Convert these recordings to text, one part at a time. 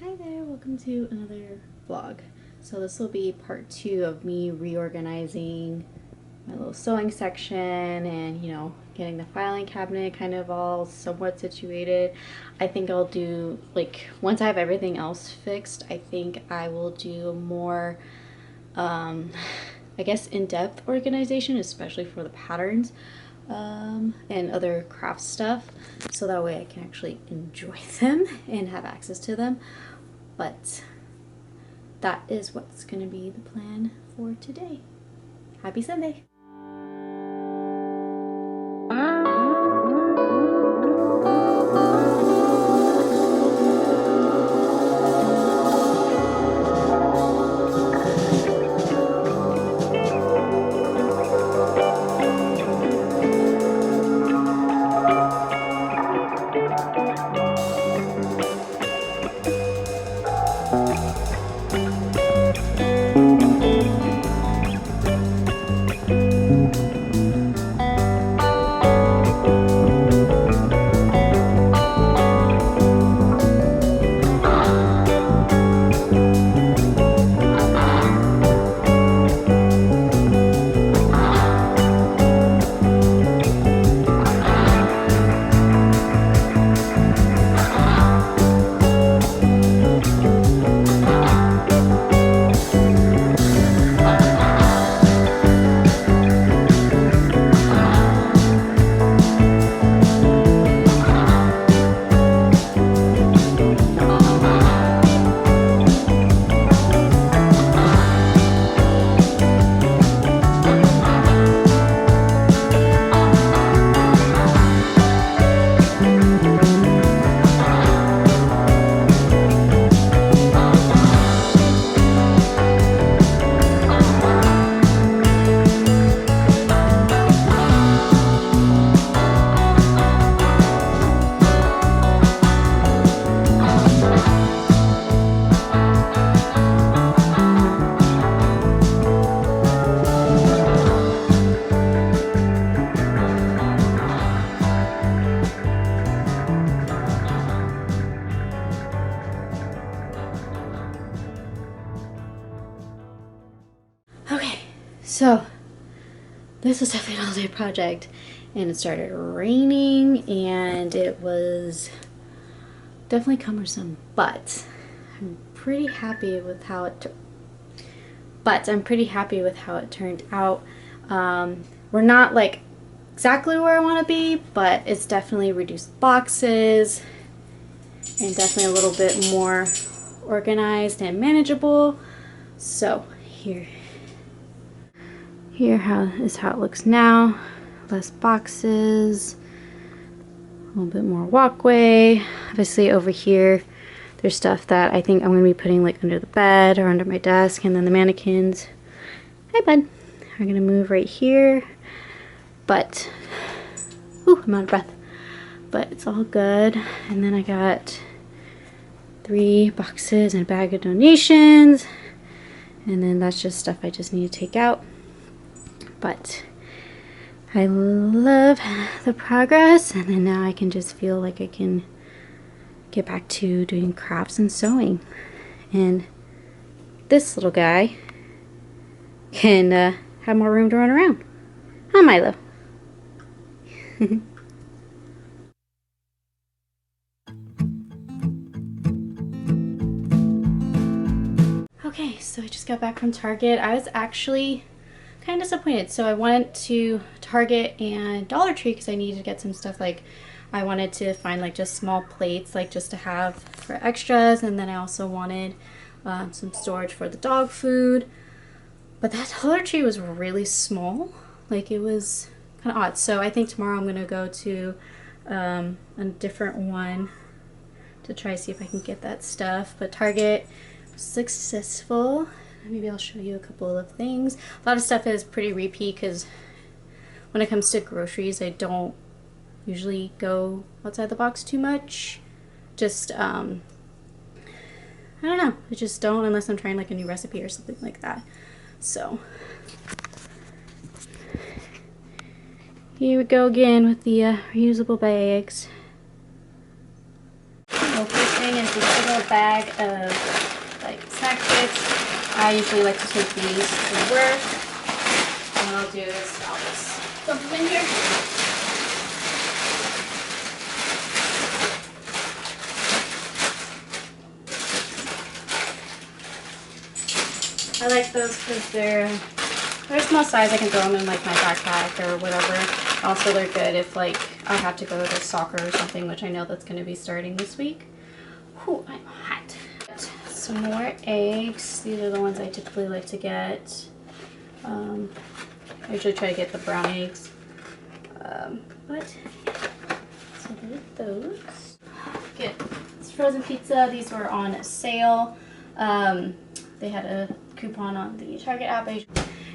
Hi there, welcome to another vlog. So this will be part 2 of me reorganizing my little sewing section and, getting the filing cabinet kind of all somewhat situated. I think I'll do, once I have everything else fixed, I think I will do more, I guess, in-depth organization, especially for the patterns and other craft stuff, so that way I can actually enjoy them and have access to them. But that is what's going to be the plan for today. Happy Sunday! Okay, so this was definitely an all-day project, and it started raining and it was definitely cumbersome, but I'm pretty happy with how it turned out. We're not exactly where I want to be, but it's definitely reduced boxes and definitely a little bit more organized and manageable. So here is how it looks now. Less boxes, a little bit more walkway. Obviously over here there's stuff that I think I'm going to be putting under the bed or under my desk, and then the mannequins, hi bud, are going to move right here. But I'm out of breath, but it's all good. And then I got 3 boxes and a bag of donations, and then that's just stuff I just need to take out. But I love the progress, and then now I can just feel like I can get back to doing crafts and sewing. And this little guy can have more room to run around. Huh, Milo? Okay, so I just got back from Target. I was actually kind of disappointed. So I went to Target and Dollar Tree because I needed to get some stuff. I wanted to find just small plates, just to have for extras, and then I also wanted some storage for the dog food. But that Dollar Tree was really small. It was kind of odd. So I think tomorrow I'm gonna go to a different one to try to see if I can get that stuff. But Target was successful. Maybe I'll show you a couple of things. A lot of stuff is pretty repeat because when it comes to groceries, I don't usually go outside the box too much. Just, I don't know. I just don't unless I'm trying a new recipe or something like that. So, here we go again with the reusable bags. Well, first thing is this little bag of like snack kits. I usually like to take these to work. And what I'll do is I'll just dump them in here. I like those because they're a small size. I can throw them in like my backpack or whatever. Also, they're good if like I have to go to soccer or something, which I know that's going to be starting this week. Whew, I'm hot. Some more eggs. These are the ones I typically like to get. I usually try to get the brown eggs. But so there's those. Get this frozen pizza. These were on sale. They had a coupon on the Target app.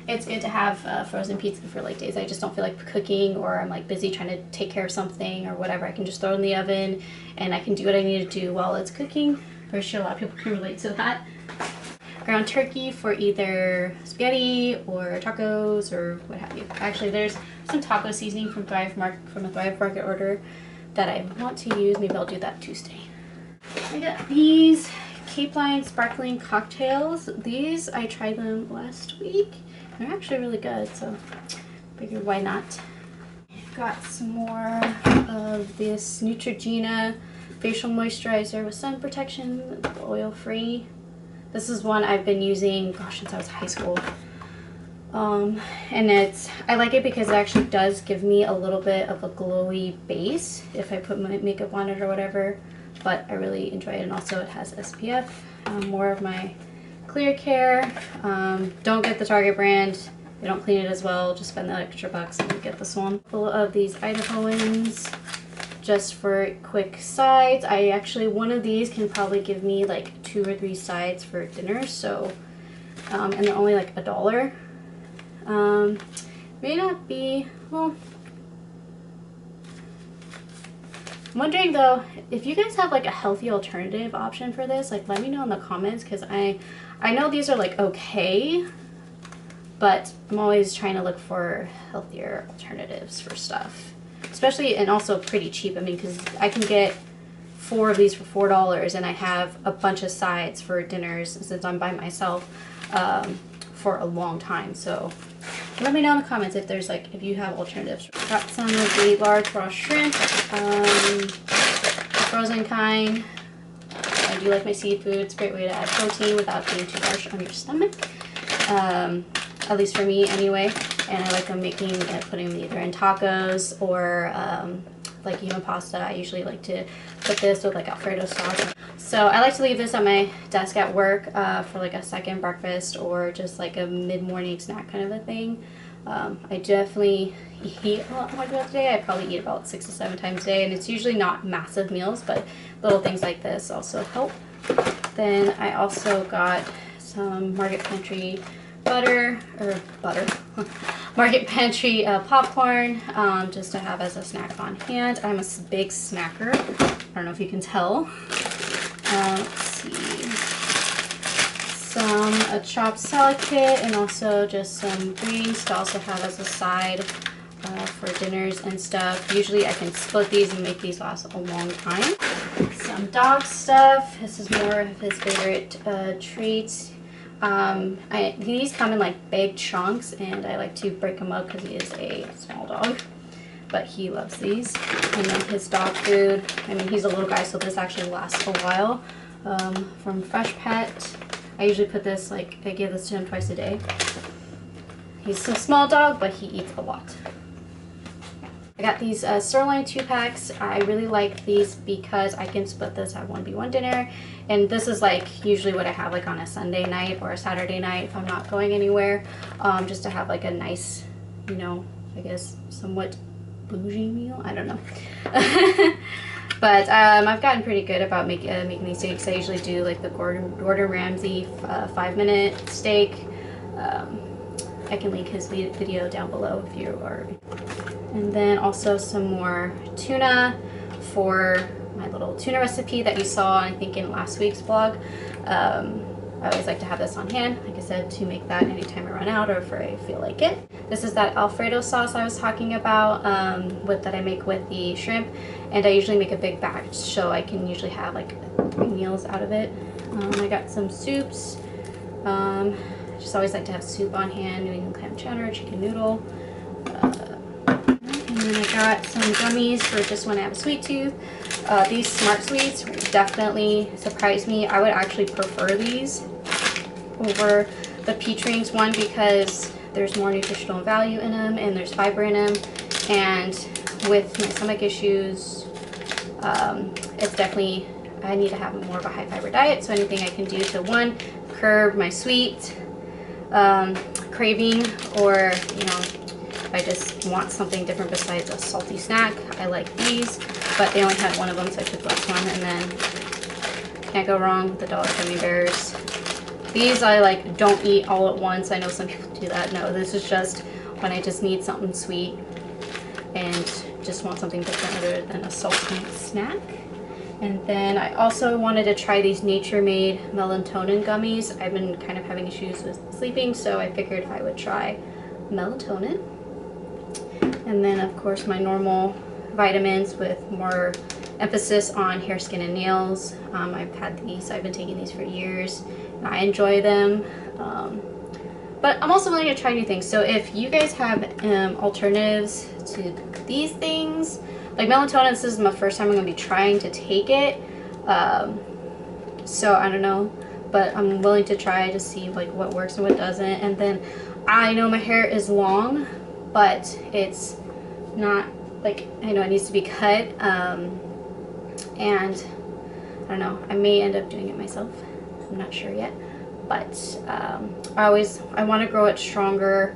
It's good to have frozen pizza for like days I just don't feel like cooking, or I'm like busy trying to take care of something or whatever. I can just throw it in the oven and I can do what I need to do while it's cooking. I'm sure a lot of people can relate to that. Ground turkey for either spaghetti or tacos or what have you. Actually, there's some taco seasoning from a Thrive Market order that I want to use. Maybe I'll do that Tuesday. I got these Cape Lion sparkling cocktails. These, I tried them last week. They're actually really good, so figured why not. Got some more of this Neutrogena facial moisturizer with sun protection, oil free. This is one I've been using, gosh, since I was in high school. And I like it because it actually does give me a little bit of a glowy base if I put my makeup on it or whatever. But I really enjoy it, and also it has SPF. More of my clear care. Don't get the Target brand. They don't clean it as well. Just spend the extra bucks and get this one. Full of these Idahoans just for quick sides. One of these can probably give me like 2 or 3 sides for dinner. So, and they're only like $1. May not be, well, I'm wondering though, if you guys have like a healthy alternative option for this, like let me know in the comments, because I know these are like okay, but I'm always trying to look for healthier alternatives for stuff. Especially, and also pretty cheap. I mean, because I can get 4 of these for $4 and I have a bunch of sides for dinners since I'm by myself for a long time. So let me know in the comments if there's like, if you have alternatives. Got some of the large raw shrimp, the frozen kind. I do like my seafood. It's a great way to add protein without being too harsh on your stomach. At least for me anyway. And I like them putting them either in tacos or like even pasta. I usually like to put this with like Alfredo sauce. So I like to leave this on my desk at work for like a second breakfast or just like a mid-morning snack kind of a thing. I definitely eat a lot more throughout the day. I probably eat about 6 to 7 times a day, and it's usually not massive meals, but little things like this also help. Then I also got some Market Pantry Market Pantry popcorn, just to have as a snack on hand. I'm a big snacker. I don't know if you can tell. Let's see. A chopped salad kit, and also just some greens to also have as a side for dinners and stuff. Usually I can split these and make these last a long time. Some dog stuff. This is more of his favorite treats. These come in like big chunks, and I like to break them up because he is a small dog, but he loves these. And then his dog food, I mean, he's a little guy, so this actually lasts a while. From Fresh Pet, I usually put this, like, I give this to him twice a day. He's a small dog, but he eats a lot. I got these sirloin 2-packs. I really like these because I can split this at 1v1 dinner. And this is like usually what I have like on a Sunday night or a Saturday night if I'm not going anywhere. Just to have like a nice, you know, I guess somewhat bougie meal. I don't know. But I've gotten pretty good about making these steaks. I usually do like the Gordon Ramsay 5-minute steak. I can link his video down below if you are. And then also some more tuna for my little tuna recipe that you saw, I think, in last week's vlog. I always like to have this on hand, like I said, to make that anytime I run out or if I feel like it. This is that Alfredo sauce I was talking about that I make with the shrimp, and I usually make a big batch so I can usually have like 3 meals out of it. I got some soups. I just always like to have soup on hand, New England clam chowder, chicken noodle. And then I got some gummies for just when I have a sweet tooth. These Smart Sweets definitely surprised me. I would actually prefer these over the peach rings, one because there's more nutritional value in them and there's fiber in them, and with my stomach issues, it's definitely, I need to have more of a high fiber diet, so anything I can do to, one, curb my sweet craving, or you know, if I just want something different besides a salty snack, I like these, but they only had one of them, so I took the last one. And then can't go wrong with the Dollar Gummy Bears. These I like don't eat all at once. I know some people do that. No, this is just when I just need something sweet and just want something different other than a salty snack. And then I also wanted to try these Nature Made melatonin gummies. I've been kind of having issues with sleeping, so I figured I would try melatonin. And then of course my normal vitamins with more emphasis on hair, skin, and nails. I've had these, I've been taking these for years, and I enjoy them. But I'm also willing to try new things. So if you guys have alternatives to these things, like melatonin, this is my first time I'm going to be trying to take it. So I don't know, but I'm willing to try to see like what works and what doesn't. And then I know my hair is long, but it's not, like, I know it needs to be cut, and I don't know, I may end up doing it myself, I'm not sure yet, but I want to grow it stronger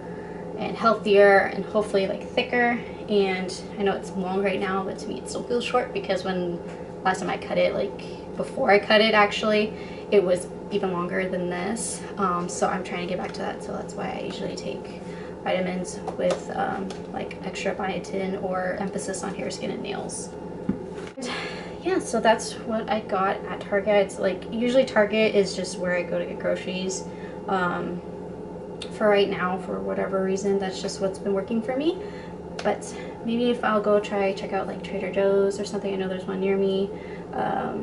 and healthier and hopefully like thicker. And I know it's long right now, but to me it still feels short, because when last time I cut it, like before I cut it actually, it was even longer than this. So I'm trying to get back to that, so that's why I usually take vitamins with like extra biotin or emphasis on hair, skin, and nails. Yeah, so that's what I got at Target. It's like, usually Target is just where I go to get groceries. For right now, for whatever reason, that's just what's been working for me. But maybe if I'll go check out like Trader Joe's or something. I know there's one near me. But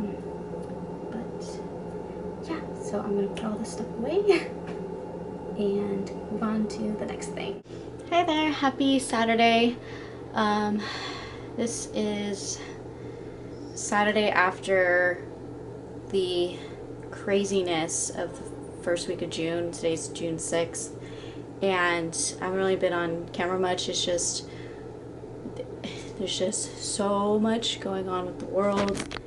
yeah, so I'm gonna put all this stuff away and move on to the next thing. Hi there, happy Saturday. This is Saturday after the craziness of the first week of June. Today's June 6th, and I haven't really been on camera much. It's just, there's just so much going on with the world,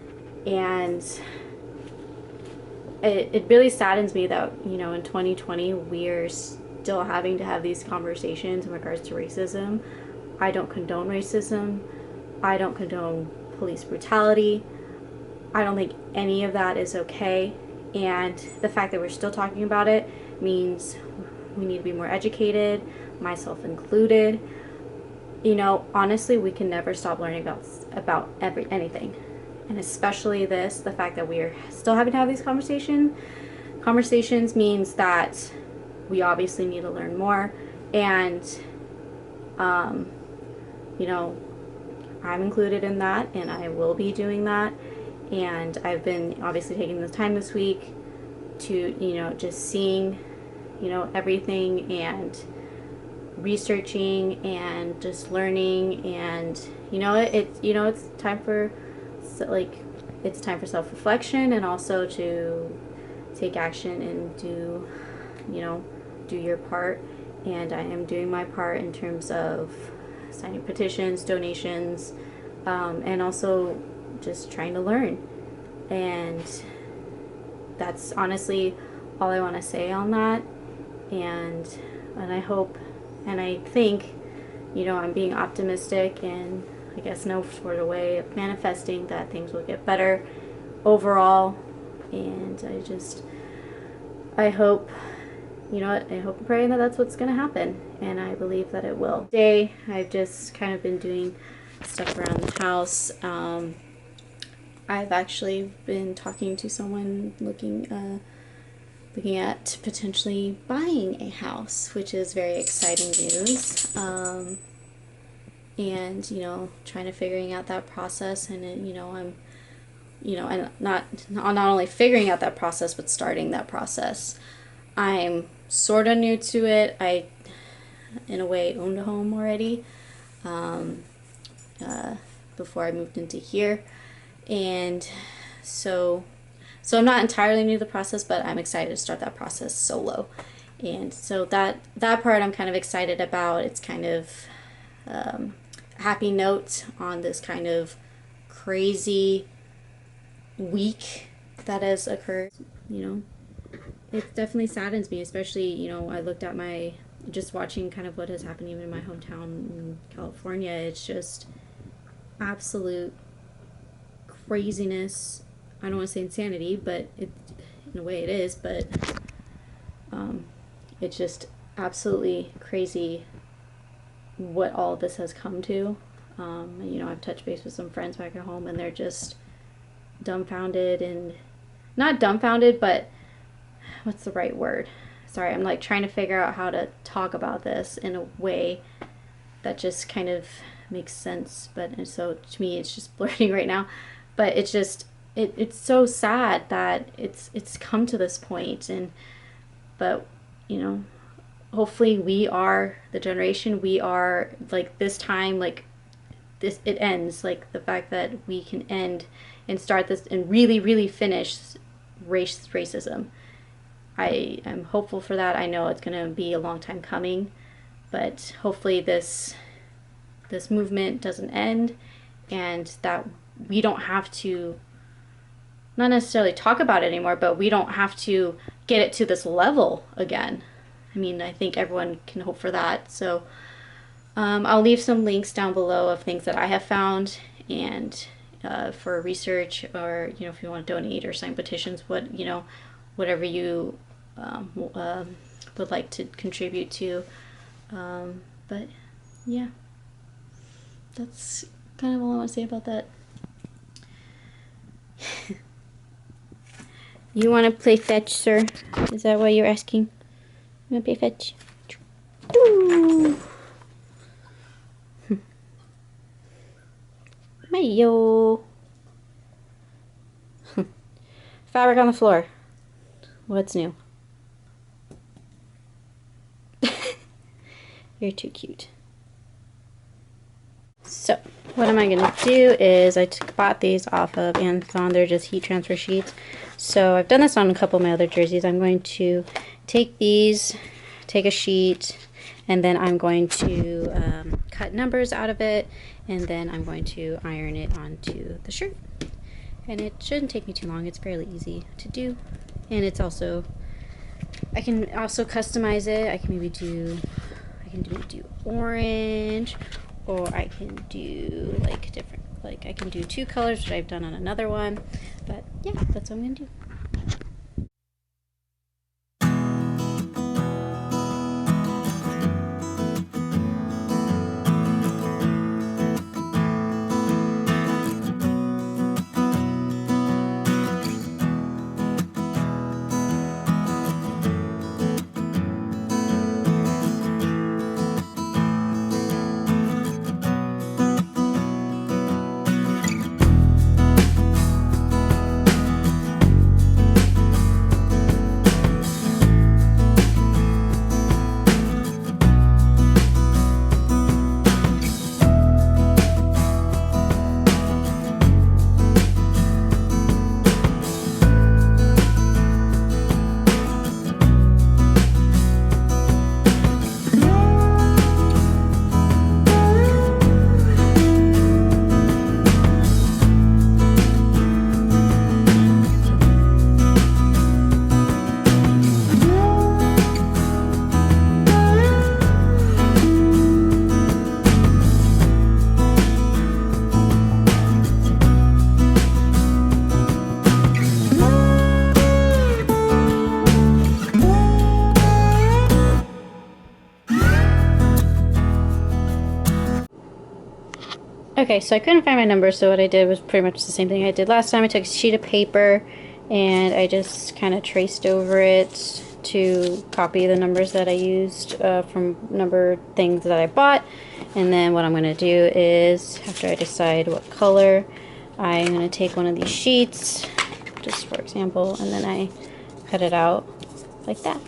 and it really saddens me that, you know, in 2020 we're still having to have these conversations in regards to racism. I don't condone racism. I don't condone police brutality. I don't think any of that is okay, and the fact that we're still talking about it means we need to be more educated, myself included. You know, honestly, we can never stop learning about anything. And especially this, the fact that we're still having to have these conversations means that we obviously need to learn more. And, you know, I'm included in that, and I will be doing that. And I've been obviously taking the time this week to, you know, just seeing, you know, everything and researching and just learning. And, you know, it's time for, like, it's time for self-reflection, and also to take action and do, you know, do your part. And I am doing my part in terms of signing petitions, donations, and also just trying to learn. And that's honestly all I want to say on that. And I hope, and I think, you know, I'm being optimistic, and I guess no sort of way of manifesting that things will get better overall. And I hope, you know what, I hope and pray that that's what's going to happen, and I believe that it will. Today, I've just kind of been doing stuff around the house. I've actually been talking to someone looking looking at potentially buying a house, which is very exciting news. And you know, trying to figuring out that process, and you know, I'm, you know, and not only figuring out that process, but starting that process. I'm sort of new to it. I, in a way, owned a home already before I moved into here, and so I'm not entirely new to the process, but I'm excited to start that process solo. And so that part I'm kind of excited about. It's kind of a happy note on this kind of crazy week that has occurred. You know, it definitely saddens me, especially, you know, I looked at my, just watching kind of what has happened even in my hometown in California. It's just absolute craziness. I don't want to say insanity, but it, in a way it is, but it's just absolutely crazy what all of this has come to. You know, I've touched base with some friends back at home, and they're just dumbfounded, and not dumbfounded, but what's the right word? Sorry, I'm like trying to figure out how to talk about this in a way that just kind of makes sense. But so to me, it's just blurting right now. But it's just it's so sad that it's come to this point. And but you know, hopefully we are the generation, we are like this time, like this, it ends, like the fact that we can end and start this and really finish racism. I am hopeful for that. I know it's going to be a long time coming, but hopefully this movement doesn't end, and that we don't have to, not necessarily talk about it anymore, but we don't have to get it to this level again. I mean, I think everyone can hope for that. So I'll leave some links down below of things that I have found, and for research, or you know, if you want to donate or sign petitions, what, you know, whatever you would like to contribute to. But yeah, that's kind of all I want to say about that. You want to play fetch, sir? Is that what you're asking? You want to play fetch? Ooh. Mayo. Fabric on the floor. What's new? You're too cute. So, what am I going to do is I bought these off of Amazon. They're just heat transfer sheets. So, I've done this on a couple of my other jerseys. I'm going to take these, take a sheet, and then I'm going to cut numbers out of it, and then I'm going to iron it onto the shirt. And it shouldn't take me too long. It's fairly easy to do. And it's also, I can also customize it. I can maybe do, do orange, or I can do like different, like I can do 2 colors, which I've done on another one. But yeah, that's what I'm gonna do. Okay, so I couldn't find my numbers, so what I did was pretty much the same thing I did last time. I took a sheet of paper and I just kind of traced over it to copy the numbers that I used from number things that I bought. And then what I'm going to do is, after I decide what color, I'm going to take one of these sheets, just for example, and then I cut it out like that.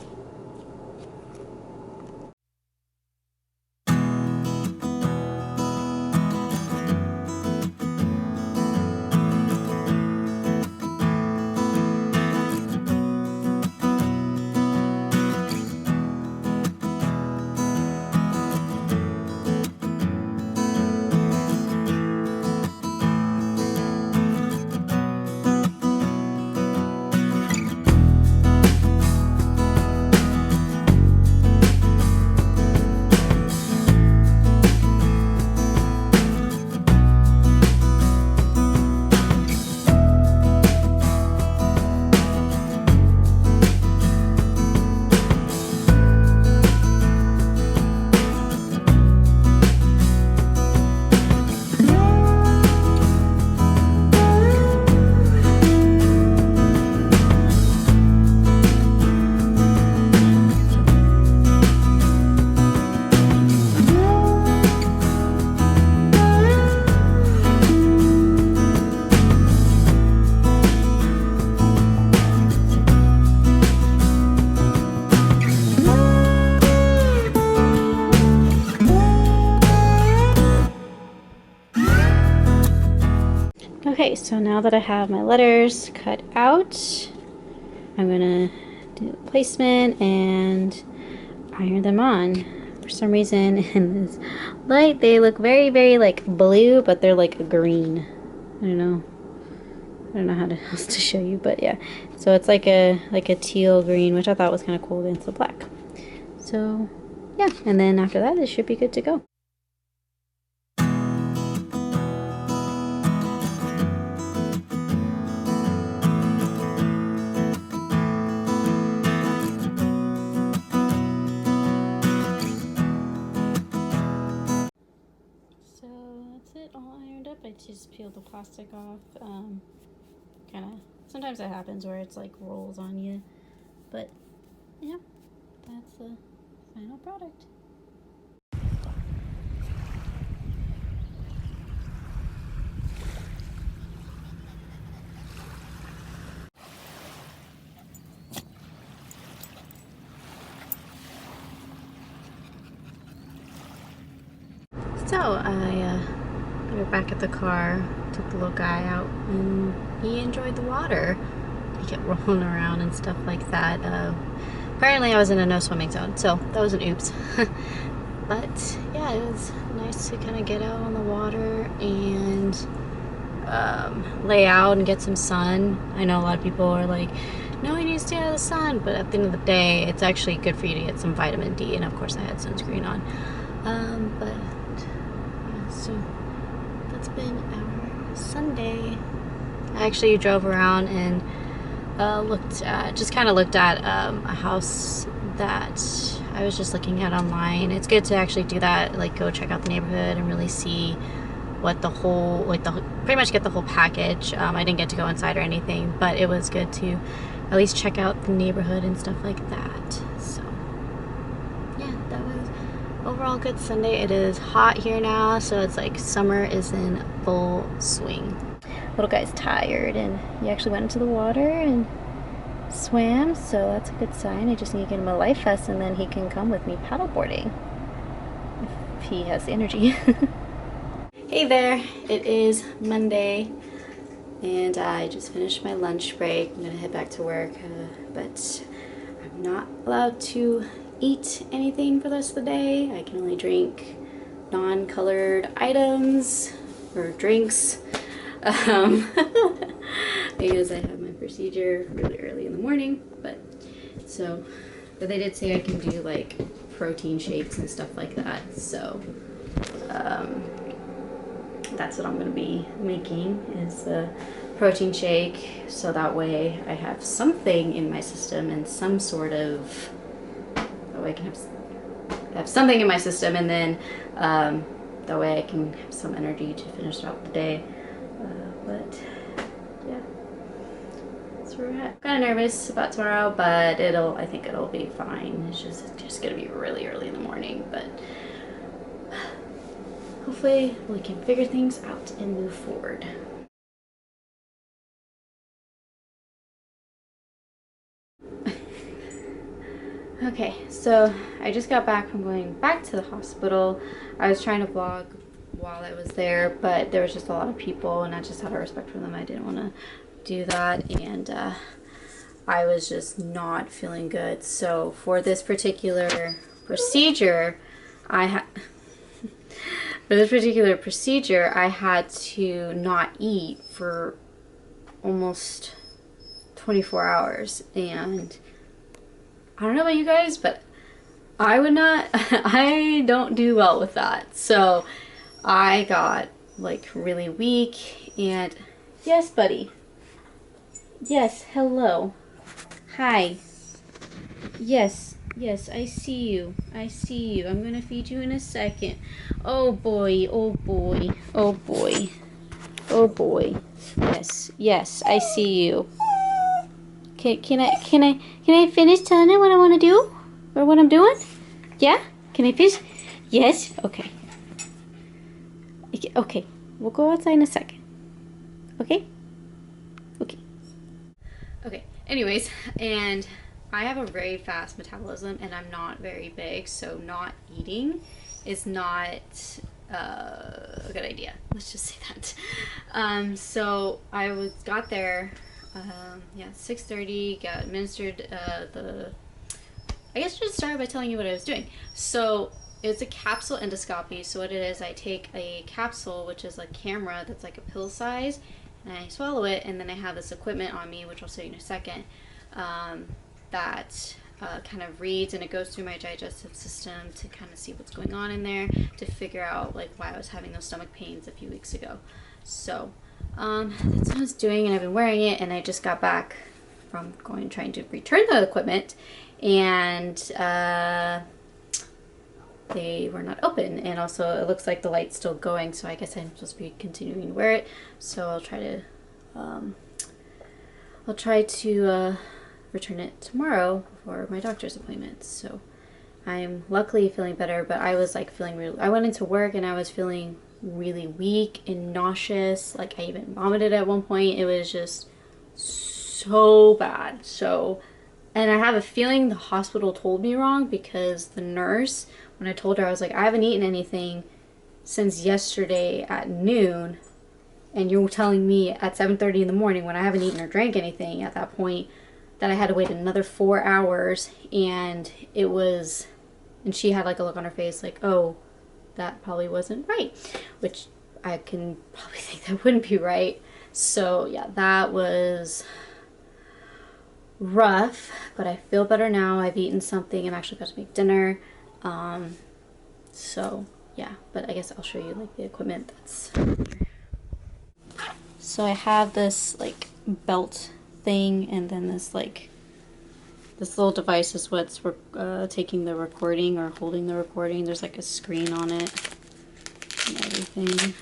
Okay, so now that I have my letters cut out, I'm gonna do the placement and iron them on. For some reason in this light they look very, very like blue, but they're like green. I don't know how else to show you, but yeah. So it's like a teal green, which I thought was kind of cool against the black. So yeah, and then after that it should be good to go. All ironed up. I just peeled the plastic off. Kind of, sometimes that happens where it's like rolls on you, but yeah, that's the final product. So I we were back at the car, took the little guy out, and he enjoyed the water. He kept rolling around and stuff like that. Apparently I was in a no swimming zone, so that was an oops. But yeah, it was nice to kind of get out on the water and lay out and get some sun. I know a lot of people are like, no, you need to stay out of the sun, but at the end of the day, it's actually good for you to get some vitamin D, and of course I had sunscreen on. But yeah, so that's been our Sunday. I actually drove around and looked at a house that I was just looking at online. It's good to actually do that, like go check out the neighborhood and really see what the whole, pretty much get the whole package. I didn't get to go inside or anything, but it was good to at least check out the neighborhood and stuff like that. So yeah, that was overall good Sunday. It is hot here now, so it's like summer is in full swing. Little guy's tired, and he actually went into the water and swam, so that's a good sign. I just need to get him a life vest, and then he can come with me paddleboarding if he has the energy. Hey there, it is Monday, and I just finished my lunch break. I'm gonna head back to work, but I'm not allowed to eat anything for the rest of the day. I can only drink non-colored items or drinks. Because I have my procedure really early in the morning, but they did say I can do like protein shakes and stuff like that, so that's what I'm going to be making, is a protein shake, so that way I have something in my system and some sort of, that way I can have something in my system, and then that way I can have some energy to finish out the day. But yeah, it's that's where we're at. Kind of nervous about tomorrow, but I think it'll be fine. It's just gonna be really early in the morning, but hopefully we can figure things out and move forward. Okay, so I just got back from going back to the hospital. I was trying to vlog while I was there, but there was just a lot of people, and I just out of respect for them, I didn't want to do that, and I was just not feeling good. So for this particular procedure, I had to not eat for almost 24 hours, and I don't know about you guys, but I would not, I don't do well with that. So I got like really weak, and yes, buddy. Yes, hello. Hi. Yes, yes, I see you. I see you. I'm gonna feed you in a second. Oh boy, oh boy, oh boy. Oh boy. Yes, yes, I see you. Can I finish telling her what I want to do? Or what I'm doing? Yeah? Can I finish? Yes? Okay. Okay. We'll go outside in a second. Okay? Okay. Okay. Anyways, and I have a very fast metabolism and I'm not very big, so not eating is not a good idea. Let's just say that. So I got there. Yeah, 6:30, got administered I guess I just started by telling you what I was doing. So it's a capsule endoscopy. So what it is, I take a capsule, which is a camera that's like a pill size, and I swallow it, and then I have this equipment on me, which I'll show you in a second, that kind of reads, and it goes through my digestive system to kind of see what's going on in there, to figure out like why I was having those stomach pains a few weeks ago. So that's what I was doing, and I've been wearing it, and I just got back from trying to return the equipment, and they were not open, and also it looks like the light's still going, so I guess I'm supposed to be continuing to wear it. So I'll try to return it tomorrow for my doctor's appointment. So I'm luckily feeling better, but I was like I went into work and I was feeling really weak and nauseous. Like I even vomited at one point. It was just so bad. So, and I have a feeling the hospital told me wrong, because the nurse, when I told her, I was like, I haven't eaten anything since yesterday at noon, and you're telling me at 7:30 in the morning, when I haven't eaten or drank anything at that point, that I had to wait another 4 hours. And it was, and she had like a look on her face like, oh, that probably wasn't right, which I can probably think that wouldn't be right. So yeah, that was rough, but I feel better now. I've eaten something. I'm actually about to make dinner. So yeah, but I guess I'll show you like the equipment that's. So I have this like belt thing, and then this little device is what's taking the recording or holding the recording. There's like a screen on it and everything.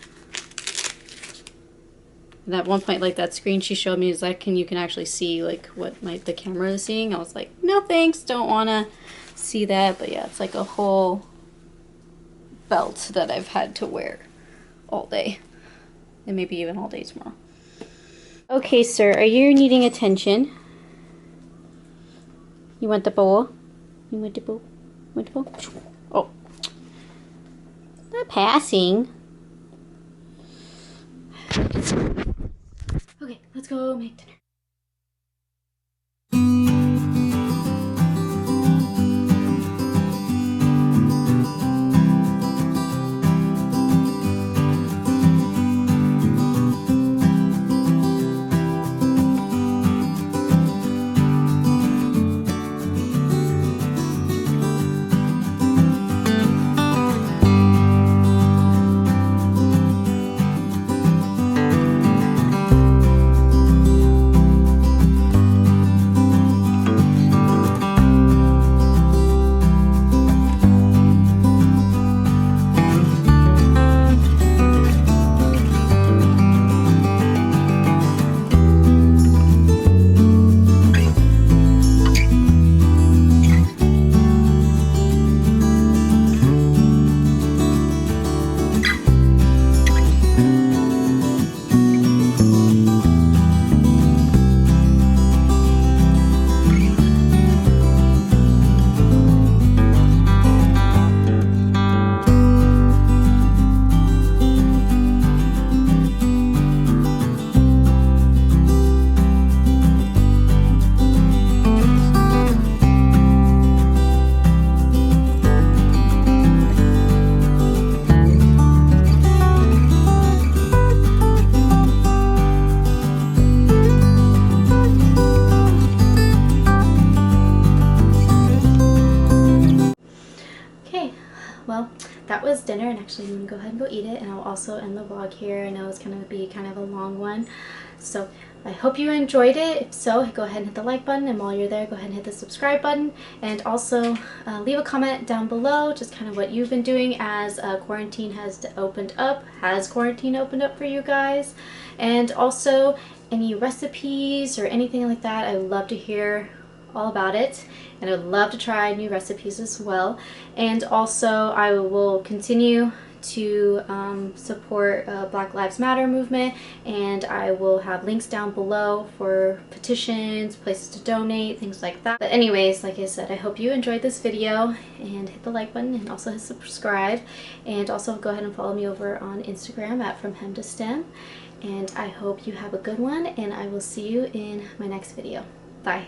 And at one point, like that screen she showed me is like, you can actually see like what the camera is seeing. I was like, no thanks, don't want to see that. But yeah, it's like a whole belt that I've had to wear all day, and maybe even all day tomorrow. Okay, sir, are you needing attention? You want the bowl? You want the bowl? Want the bowl? Oh. Not passing. Okay, let's go make dinner. that was dinner, and actually I'm gonna go ahead and go eat it, and I'll also end the vlog here. I know it's gonna be kind of a long one, so I hope you enjoyed it. If so, go ahead and hit the like button, and while you're there, go ahead and hit the subscribe button, and also leave a comment down below just kind of what you've been doing as quarantine has opened up. Has quarantine opened up for you guys? And also any recipes or anything like that. I would love to hear all about it, and I would love to try new recipes as well. And also I will continue to support Black Lives Matter movement, and I will have links down below for petitions, places to donate, things like that. But anyways, like I said, I hope you enjoyed this video, and hit the like button and also hit subscribe, and also go ahead and follow me over on Instagram at fromhemtostem. And I hope you have a good one, and I will see you in my next video. Bye.